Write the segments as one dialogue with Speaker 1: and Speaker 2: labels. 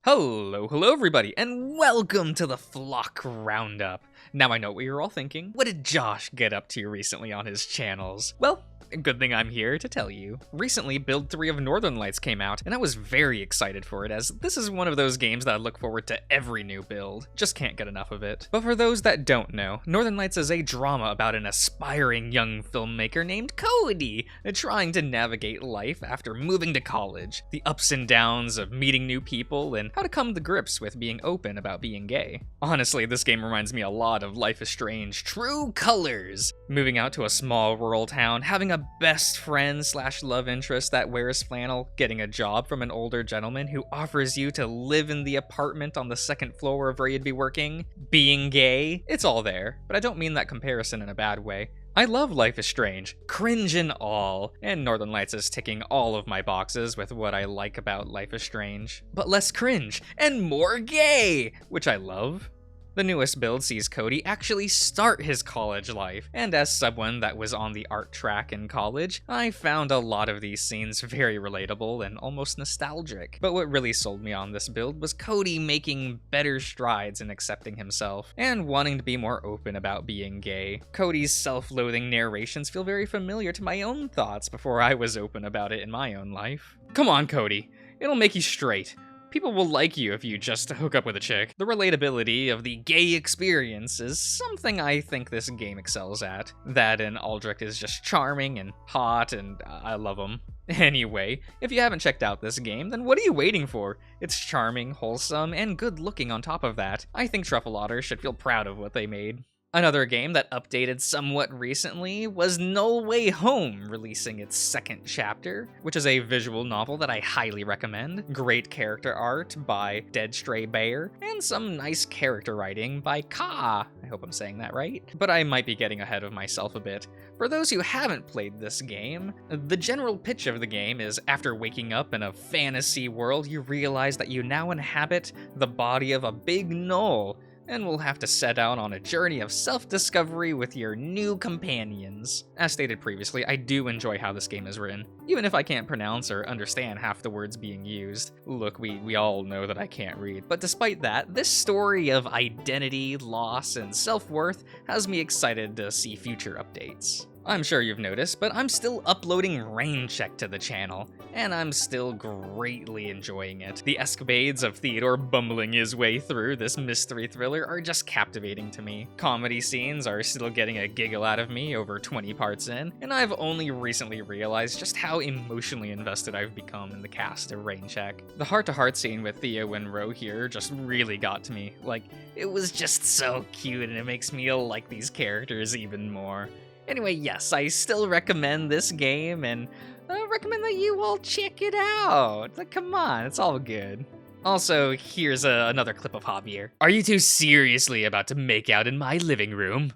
Speaker 1: Hello everybody, and welcome to the Flock Roundup. Now I know what you're all thinking. What did Josh get up to recently on his channels? Well, good thing I'm here to tell you. Recently, Build 3 of Northern Lights came out, and I was very excited for it, as this is one of those games that I look forward to every new build. Just can't get enough of it. But for those that don't know, Northern Lights is a drama about an aspiring young filmmaker named Cody, trying to navigate life after moving to college, the ups and downs of meeting new people, and how to come to grips with being open about being gay. Honestly, this game reminds me a lot of Life is Strange True Colors. Moving out to a small rural town, having a best friend / love interest that wears flannel, getting a job from an older gentleman who offers you to live in the apartment on the second floor of where you'd be working, being gay, it's all there, but I don't mean that comparison in a bad way. I love Life is Strange, cringe and all, and Northern Lights is ticking all of my boxes with what I like about Life is Strange, but less cringe and more gay, which I love. The newest build sees Cody actually start his college life, and as someone that was on the art track in college, I found a lot of these scenes very relatable and almost nostalgic. But what really sold me on this build was Cody making better strides in accepting himself, and wanting to be more open about being gay. Cody's self-loathing narrations feel very familiar to my own thoughts before I was open about it in my own life. Come on, Cody, it'll make you straight. People will like you if you just hook up with a chick. The relatability of the gay experience is something I think this game excels at. That and Aldrich is just charming and hot, and I love him. Anyway, if you haven't checked out this game, then what are you waiting for? It's charming, wholesome, and good looking on top of that. I think Truffle Otter should feel proud of what they made. Another game that updated somewhat recently was Gnoll Way Home, releasing its second chapter, which is a visual novel that I highly recommend. Great character art by Dead Stray Bear, and some nice character writing by Ka. I hope I'm saying that right, but I might be getting ahead of myself a bit. For those who haven't played this game, the general pitch of the game is after waking up in a fantasy world, you realize that you now inhabit the body of a big gnoll, and will have to set out on a journey of self-discovery with your new companions. As stated previously, I do enjoy how this game is written, even if I can't pronounce or understand half the words being used. Look, we all know that I can't read, but despite that, this story of identity, loss, and self-worth has me excited to see future updates. I'm sure you've noticed, but I'm still uploading Rain Check to the channel, and I'm still greatly enjoying it. The escapades of Theodore bumbling his way through this mystery thriller are just captivating to me. Comedy scenes are still getting a giggle out of me over 20 parts in, and I've only recently realized just how emotionally invested I've become in the cast of Rain Check. The heart-to-heart scene with Theo and Ro here just really got to me. Like, it was just so cute, and it makes me like these characters even more. Anyway, yes, I still recommend this game, and I recommend that you all check it out. Like, come on, it's all good. Also, here's another clip of Javier. Are you two seriously about to make out in my living room?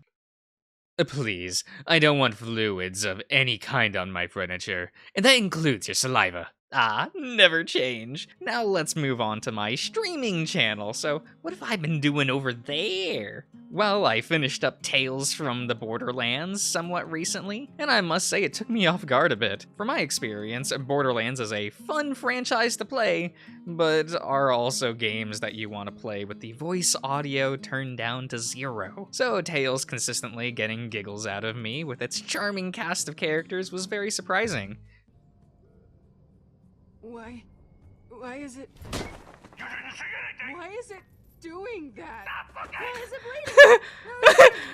Speaker 1: Please, I don't want fluids of any kind on my furniture, and that includes your saliva. Ah, never change. Now let's move on to my streaming channel. So what have I been doing over there? Well, I finished up Tales from the Borderlands somewhat recently, and I must say it took me off guard a bit. From my experience, Borderlands is a fun franchise to play, but are also games that you want to play with the voice audio turned down to 0. So Tales consistently getting giggles out of me with its charming cast of characters was very surprising.
Speaker 2: Why is it? You didn't see anything! Why is it doing that? Why is it bleeding?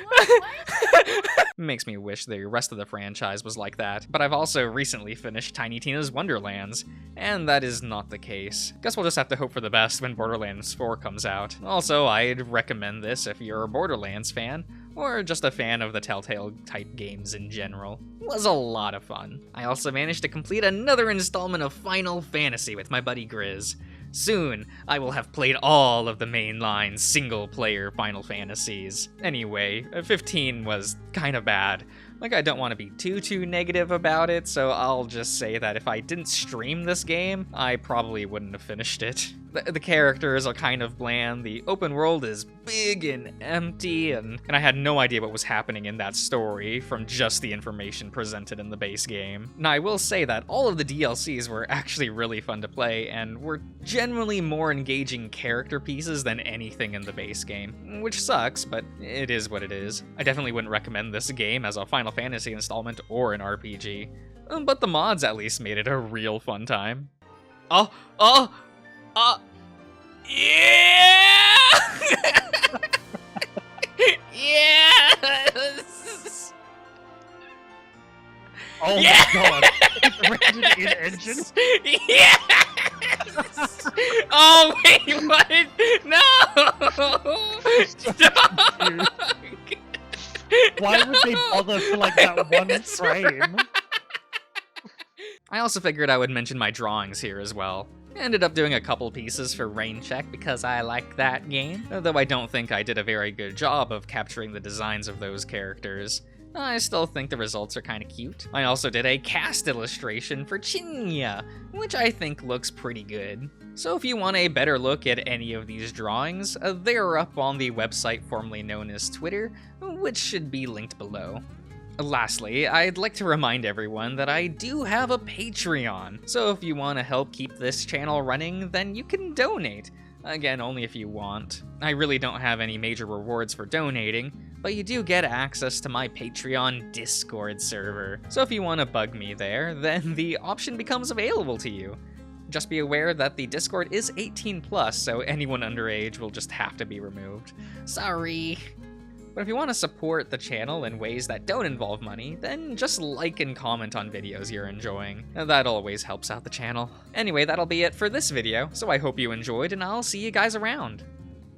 Speaker 2: Why is it?
Speaker 1: Makes me wish the rest of the franchise was like that. But I've also recently finished Tiny Tina's Wonderlands, and that is not the case. Guess we'll just have to hope for the best when Borderlands 4 comes out. Also, I'd recommend this if you're a Borderlands fan, or just a fan of the Telltale-type games in general. It was a lot of fun. I also managed to complete another installment of Final Fantasy with my buddy Grizz. Soon, I will have played all of the mainline single-player Final Fantasies. Anyway, 15 was kinda bad. Like, I don't want to be too negative about it, so I'll just say that if I didn't stream this game, I probably wouldn't have finished it. The characters are kind of bland, the open world is big and empty, and I had no idea what was happening in that story from just the information presented in the base game. Now, I will say that all of the DLCs were actually really fun to play, and were generally more engaging character pieces than anything in the base game, which sucks, but it is what it is. I definitely wouldn't recommend this game as a Final Fantasy installment or an RPG, but the mods at least made it a real fun time. Yeah! Yes!
Speaker 3: Oh
Speaker 1: Yeah!
Speaker 3: my god! It's rendered in engine?
Speaker 1: Yes! Oh wait, what? No! Stop!
Speaker 3: Why would they bother for like that one frame?
Speaker 1: I also figured I would mention my drawings here as well. I ended up doing a couple pieces for Rain Check because I like that game, though I don't think I did a very good job of capturing the designs of those characters. I still think the results are kinda cute. I also did a cast illustration for Chinya, which I think looks pretty good. So if you want a better look at any of these drawings, they're up on the website formerly known as Twitter, which should be linked below. Lastly, I'd like to remind everyone that I do have a Patreon, so if you want to help keep this channel running, then you can donate. Again, only if you want. I really don't have any major rewards for donating, but you do get access to my Patreon Discord server. So if you want to bug me there, then the option becomes available to you. Just be aware that the Discord is 18+, so anyone underage will just have to be removed. Sorry. But if you want to support the channel in ways that don't involve money, then just like and comment on videos you're enjoying. That always helps out the channel. Anyway, that'll be it for this video, so I hope you enjoyed, and I'll see you guys around.